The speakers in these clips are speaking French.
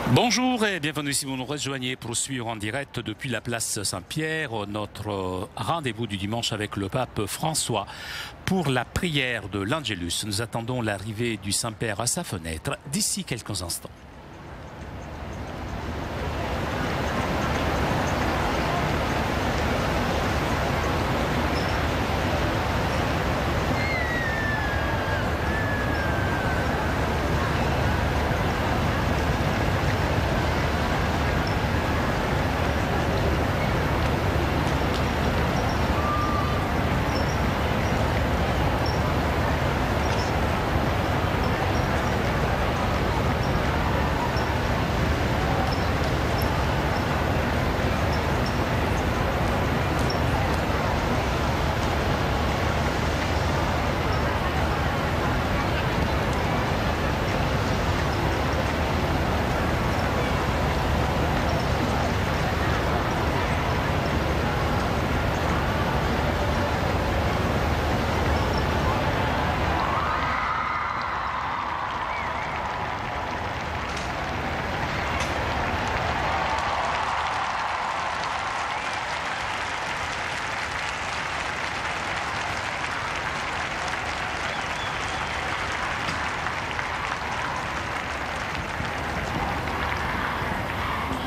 Bonjour et bienvenue si vous nous rejoignez pour suivre en direct depuis la place Saint-Pierre notre rendez-vous du dimanche avec le pape François pour la prière de l'Angélus. Nous attendons l'arrivée du Saint-Père à sa fenêtre d'ici quelques instants.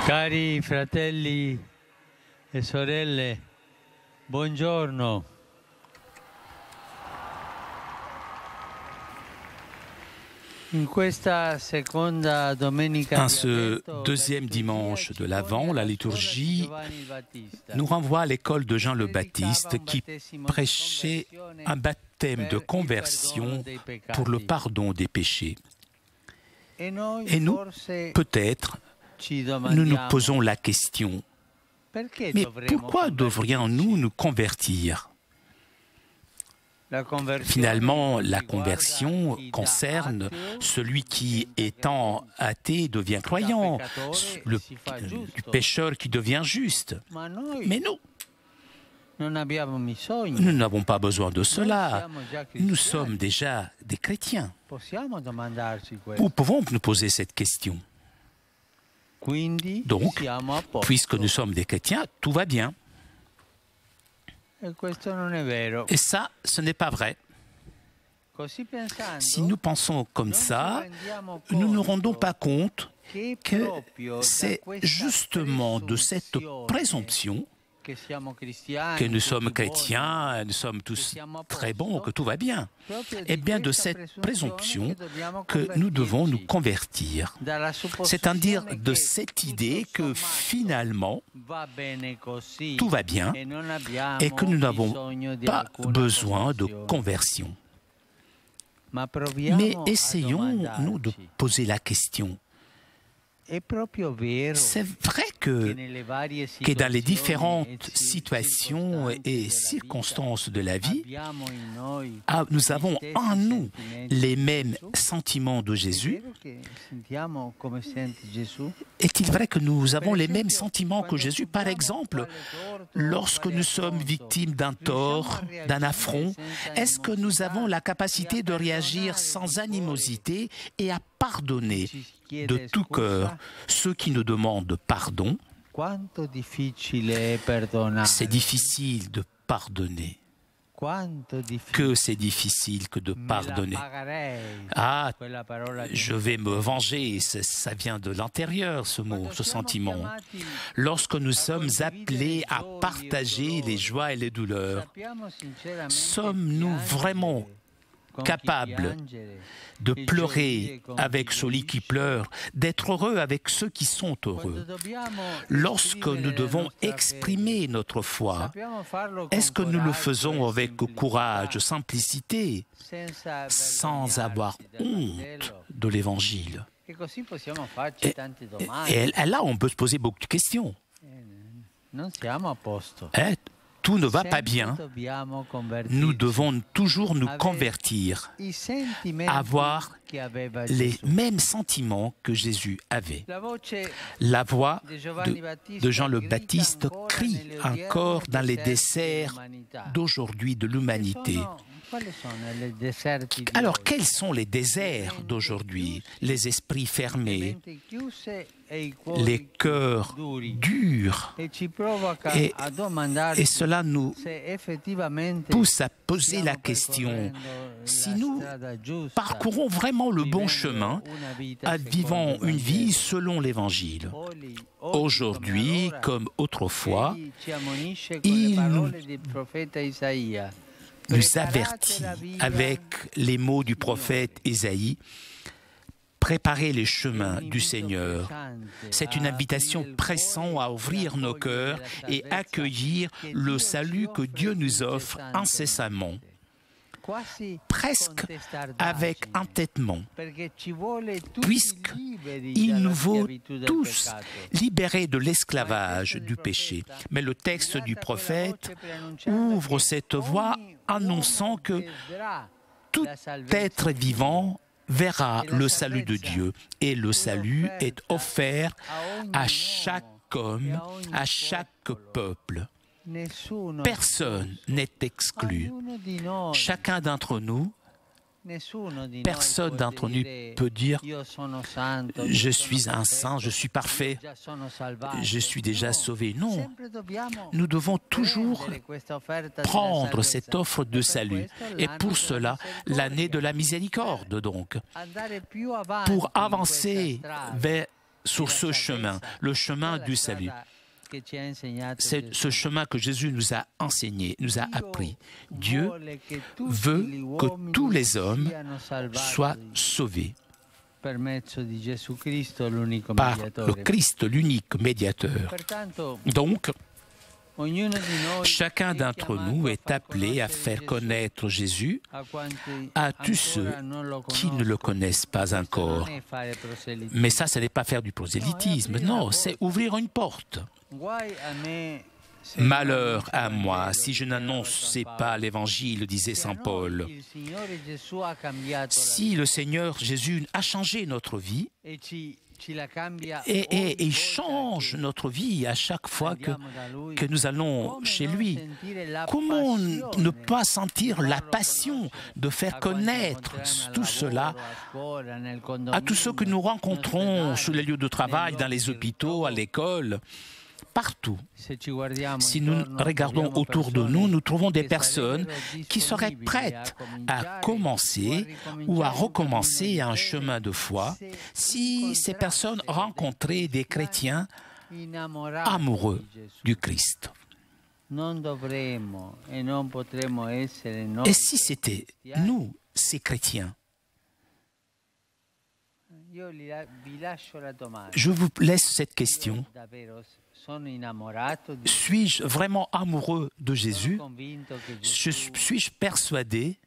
Cari fratelli e sorelle, buongiorno. En ce deuxième dimanche de l'Avent, la liturgie nous renvoie à l'école de Jean le Baptiste qui prêchait un baptême de conversion pour le pardon des péchés. Et nous, peut-être, nous nous posons la question, mais pourquoi devrions-nous nous convertir ? Finalement, la conversion concerne celui qui, étant athée, devient croyant, le pécheur qui devient juste. Mais nous n'avons pas besoin de cela. Nous sommes déjà des chrétiens. Nous pouvons nous poser cette question. Donc, puisque nous sommes des chrétiens, tout va bien. Et ça, ce n'est pas vrai. Si nous pensons comme ça, nous ne nous rendons pas compte que c'est justement de cette présomption que nous sommes chrétiens, nous sommes tous très bons, que tout va bien. Et bien de cette présomption que nous devons nous convertir. C'est-à-dire de cette idée que finalement tout va bien et que nous n'avons pas besoin de conversion. Mais essayons-nous de poser la question. C'est vrai que dans les différentes situations et circonstances de la vie, nous avons en nous les mêmes sentiments de Jésus. Est-il vrai que nous avons les mêmes sentiments que Jésus? Par exemple, lorsque nous sommes victimes d'un tort, d'un affront, est-ce que nous avons la capacité de réagir sans animosité et à pardonner de tout cœur ceux qui nous demandent pardon? C'est difficile de pardonner. Que c'est difficile que de pardonner. Ah, je vais me venger, ça vient de l'intérieur ce mot, ce sentiment. Lorsque nous sommes appelés à partager les joies et les douleurs, sommes-nous vraiment capables de pleurer avec celui qui pleure, d'être heureux avec ceux qui sont heureux? Lorsque nous devons exprimer notre foi, est-ce que nous le faisons avec courage, simplicité, sans avoir honte de l'Évangile? Et là, on peut se poser beaucoup de questions. Tout ne va pas bien, nous devons toujours nous convertir, avoir les mêmes sentiments que Jésus avait. La voix de Jean le Baptiste crie encore dans les desserts d'aujourd'hui de l'humanité. Alors, quels sont les déserts d'aujourd'hui? Les esprits fermés, les cœurs durs. Et cela nous pousse à poser la question, si nous parcourons vraiment le bon chemin, vivant une vie selon l'Évangile. Aujourd'hui, comme autrefois, il nous avertit avec les mots du prophète Ésaïe: préparez les chemins du Seigneur. C'est une invitation pressante à ouvrir nos cœurs et accueillir le salut que Dieu nous offre incessamment, presque avec entêtement, puisqu'il nous faut tous libérer de l'esclavage du péché. Mais le texte du prophète ouvre cette voie annonçant que tout être vivant verra le salut de Dieu, et le salut est offert à chaque homme, à chaque peuple. Personne n'est exclu. Chacun d'entre nous, personne d'entre nous peut dire « Je suis un saint, je suis parfait, je suis déjà sauvé ». Non, nous devons toujours prendre cette offre de salut. Et pour cela, l'année de la miséricorde, donc, pour avancer sur ce chemin, le chemin du salut. C'est ce chemin que Jésus nous a enseigné, nous a appris. Dieu veut que tous les hommes soient sauvés par le Christ, l'unique médiateur. Donc, chacun d'entre nous est appelé à faire connaître Jésus à tous ceux qui ne le connaissent pas encore. Mais ça, ce n'est pas faire du prosélytisme, non, c'est ouvrir une porte. Malheur à moi si je n'annonçais pas l'Évangile, disait saint Paul. Si le Seigneur Jésus a changé notre vie, et il change notre vie à chaque fois que nous allons chez lui. Comment ne pas sentir la passion de faire connaître tout cela à tous ceux que nous rencontrons sur les lieux de travail, dans les hôpitaux, à l'école, partout. Si nous regardons autour de nous, nous trouvons des personnes qui seraient prêtes à commencer ou à recommencer un chemin de foi si ces personnes rencontraient des chrétiens amoureux du Christ. Et si c'était nous, ces chrétiens? Je vous laisse cette question. Suis-je vraiment amoureux de Jésus? Suis-je persuadé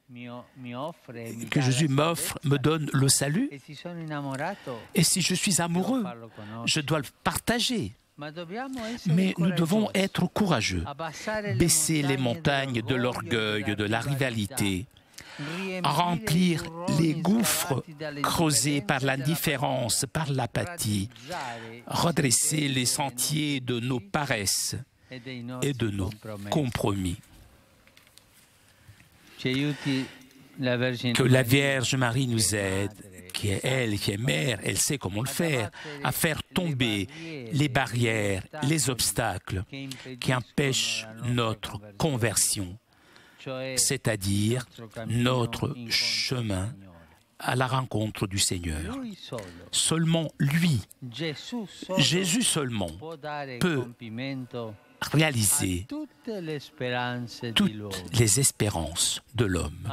que Jésus m'offre, me donne le salut? Et si je suis amoureux, je dois le partager. Mais nous devons être courageux, baisser les montagnes de l'orgueil, de la rivalité, remplir les gouffres creusés par l'indifférence, par l'apathie, redresser les sentiers de nos paresses et de nos compromis. Que la Vierge Marie nous aide, qui est mère, elle sait comment le faire, à faire tomber les barrières, les obstacles qui empêchent notre conversion, c'est-à-dire notre chemin à la rencontre du Seigneur. Seulement lui, Jésus seulement, peut réaliser toutes les espérances de l'homme.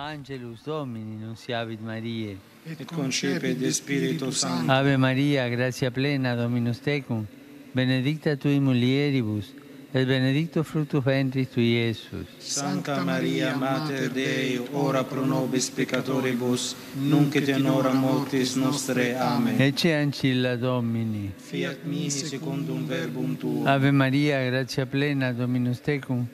Ave Maria, gratia plena, Dominus tecum, benedicta tui mulieribus, et benedictus fructus ventris tui, Iesus. Santa Maria, Mater Dei, ora pro nobis peccatoribus, nunc et in hora mortis nostre. Amen. Ecce ancilla Domini. Fiat mi secundum verbum tuum. Ave Maria, gratia plena, Dominus tecum,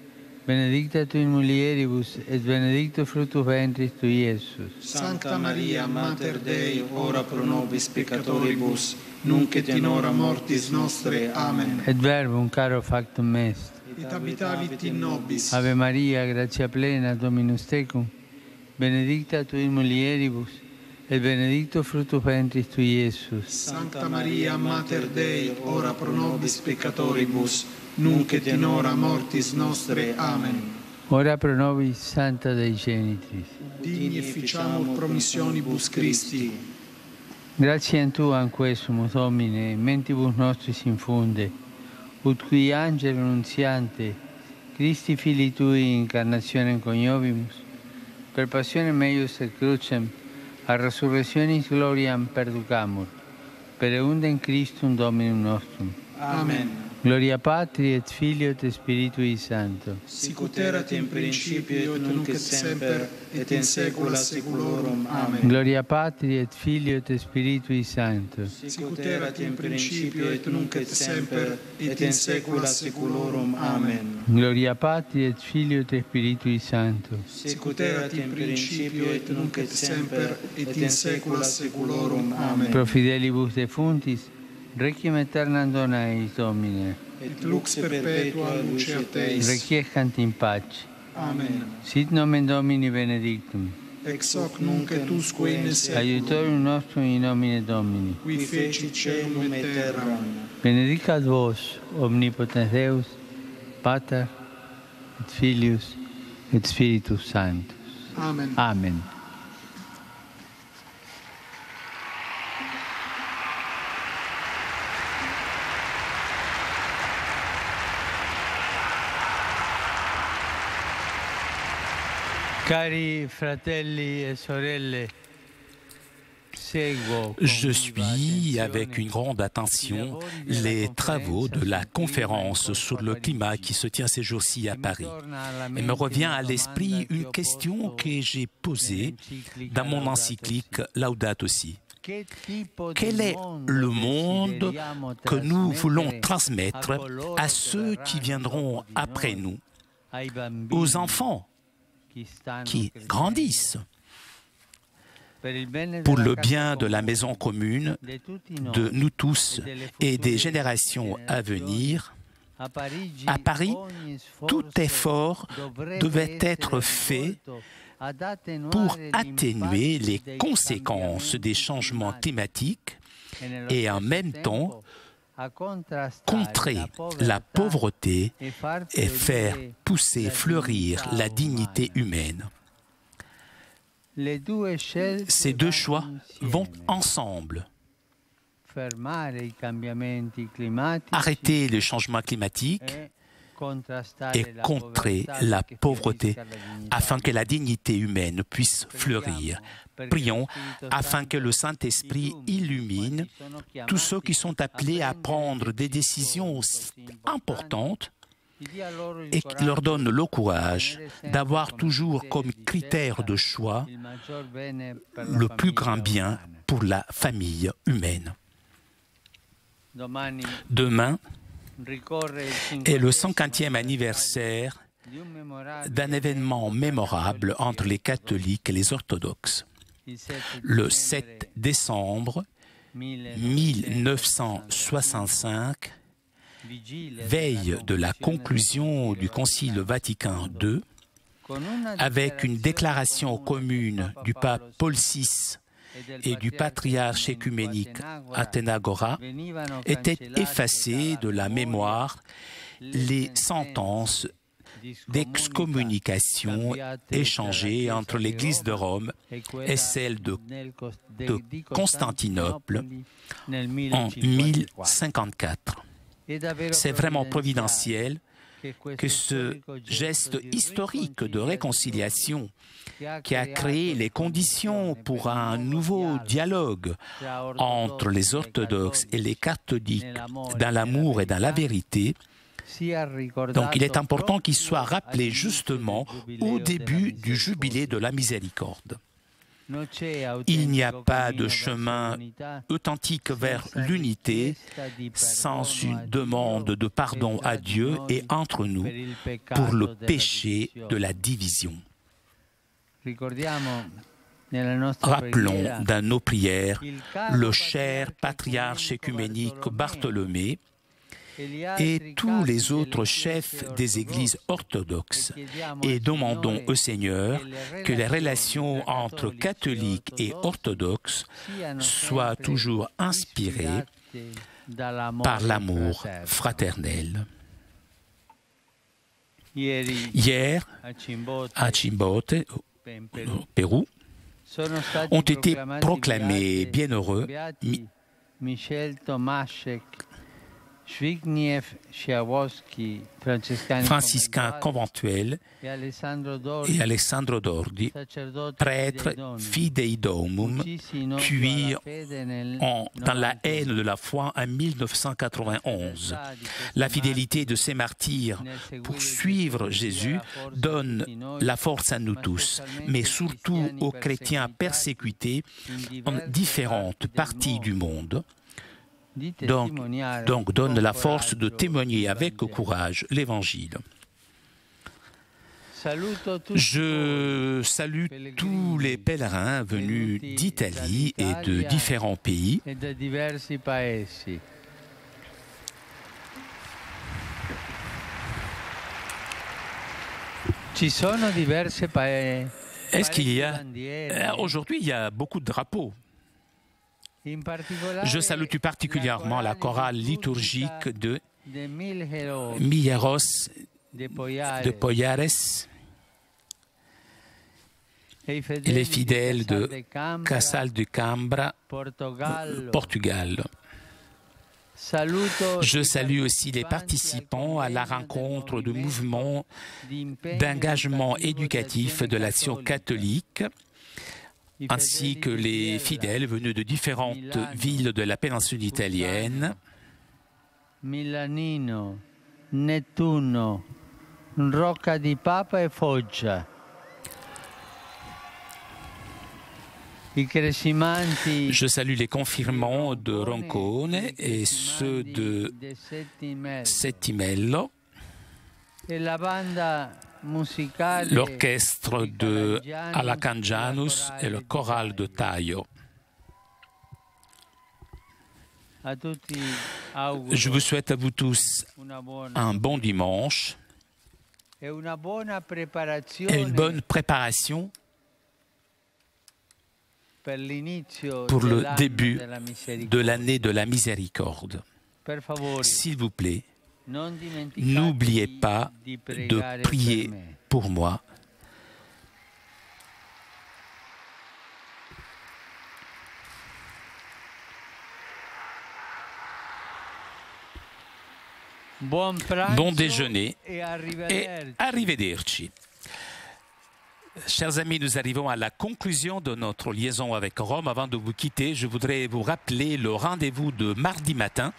benedicta tui mulieribus, et benedictus fructus ventris tui, Iesus. Santa Maria, Mater Dei, ora pro nobis peccatoribus, nunc et in hora mortis nostre. Amen. Et verbum caro factum est. Et habitavit in nobis. Ave Maria, gratia plena, Dominus tecum, benedicta tui mulieribus, et benedictus fructus ventris tui, Iesus. Santa Maria, Mater Dei, ora pro nobis peccatoribus, nunc et in hora mortis nostre. Amen. Ora pro nobis, Santa Dei Genitris. Digni efficiamur promissionibus Christi. Gratiam Tuam quesumus, Domine, mentibus nostris infunde, ut qui angelo nuntiante, Christi Filii Tui incarnationem coniovimus, per passionem meius et crucem, a resurrectionis gloriam perducamur, per eundem Christum Dominum nostrum. Amen. Gloria Patri et Filio et Spiritui Sancto. Sic ut erat in principio et nunc et semper et in saecula saeculorum. Amen. Gloria Patri et Filio et Spiritui Sancto. Sic ut erat in principio et nunc et semper et in saecula saeculorum. Amen. Gloria Patri et Filio et Spiritui Sancto. Sic ut erat in principio et nunc et semper et in saecula saeculorum. Amen. Pro fidelibus defuntis, requiem aeternam dona eis, Domine. Et lux perpetua luceat eis. Requiescant in pace. Amen. Sit nomen Domini benedictum. Ex hoc nunc et usque in saeculum. Aiutorium nostrum in nomine Domini. Qui fecit caelum et terram. Benedicat vos, omnipotens Deus, Pater, et Filius, et Spiritus Sanctus. Amen. Amen. Cari fratelli e sorelle, je suis avec une grande attention les travaux de la conférence sur le climat qui se tient ces jours-ci à Paris. Il me revient à l'esprit une question que j'ai posée dans mon encyclique Laudato Si. Quel est le monde que nous voulons transmettre à ceux qui viendront après nous, aux enfants qui grandissent, pour le bien de la maison commune, de nous tous et des générations à venir? À Paris, tout effort devait être fait pour atténuer les conséquences des changements climatiques et en même temps contrer la pauvreté et faire pousser, fleurir la dignité humaine. Ces deux choix vont ensemble. Arrêter le changement climatique et contrer la pauvreté afin que la dignité humaine puisse fleurir. Prions afin que le Saint-Esprit illumine tous ceux qui sont appelés à prendre des décisions importantes et qu'il leur donne le courage d'avoir toujours comme critère de choix le plus grand bien pour la famille humaine. Demain est le 50e anniversaire d'un événement mémorable entre les catholiques et les orthodoxes. Le 7 décembre 1965, veille de la conclusion du Concile Vatican II, avec une déclaration commune du pape Paul VI et du patriarche écuménique Athénagora, étaient effacées de la mémoire les sentences d'excommunication échangées entre l'Église de Rome et celle de Constantinople en 1054. C'est vraiment providentiel que ce geste historique de réconciliation qui a créé les conditions pour un nouveau dialogue entre les orthodoxes et les catholiques dans l'amour et dans la vérité. Donc il est important qu'il soit rappelé justement au début du jubilé de la miséricorde. Il n'y a pas de chemin authentique vers l'unité sans une demande de pardon à Dieu et entre nous pour le péché de la division. Rappelons dans nos prières le cher patriarche écuménique Bartholomée et tous les autres chefs des églises orthodoxes et demandons au Seigneur que les relations entre catholiques et orthodoxes soient toujours inspirées par l'amour fraternel. Hier, à Chimbote, au Pérou, ont été proclamés bienheureux Michel Tomášek, Zbigniew Schiawowski, franciscain conventuel, et Alessandro Dordi, prêtre Fidei Domum, tué dans la haine de la foi en 1991. La fidélité de ces martyrs pour suivre Jésus donne la force à nous tous, mais surtout aux chrétiens persécutés en différentes parties du monde. Donc donne la force de témoigner avec courage l'Évangile. Je salue tous les pèlerins venus d'Italie et de différents pays. Est-ce qu'il y a... Aujourd'hui, il y a beaucoup de drapeaux. Je salue tout particulièrement la chorale liturgique de Milleros de Poyares et les fidèles de Casal de Cambra, Portugal. Je salue aussi les participants à la rencontre du mouvement d'engagement éducatif de l'Action catholique, ainsi que les fidèles venus de différentes villes de la péninsule italienne. Milanino, Nettuno, Rocca di Papa et Foggia. Je salue les confirmants de Roncone et ceux de Settimello, l'orchestre de Alacanjanus et le choral de Taio. Je vous souhaite à vous tous un bon dimanche et une bonne préparation pour le début de l'année de la miséricorde. S'il vous plaît, n'oubliez pas de prier pour moi. Bon déjeuner et arrivederci. Chers amis, nous arrivons à la conclusion de notre liaison avec Rome. Avant de vous quitter, je voudrais vous rappeler le rendez-vous de mardi matin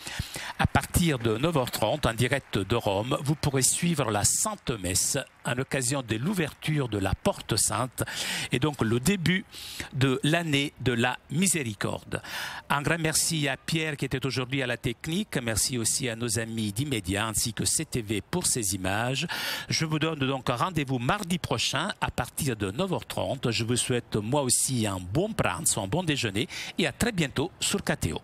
à partir de 9h30 en direct de Rome. Vous pourrez suivre la Sainte Messe à l'occasion de l'ouverture de la Porte Sainte et donc le début de l'année de la miséricorde. Un grand merci à Pierre qui était aujourd'hui à la technique. Merci aussi à nos amis d'Immédiat ainsi que CTV pour ces images. Je vous donne donc un rendez-vous mardi prochain à partir de 9h30. Je vous souhaite moi aussi un bon pranzo, un bon déjeuner et à très bientôt sur KTO.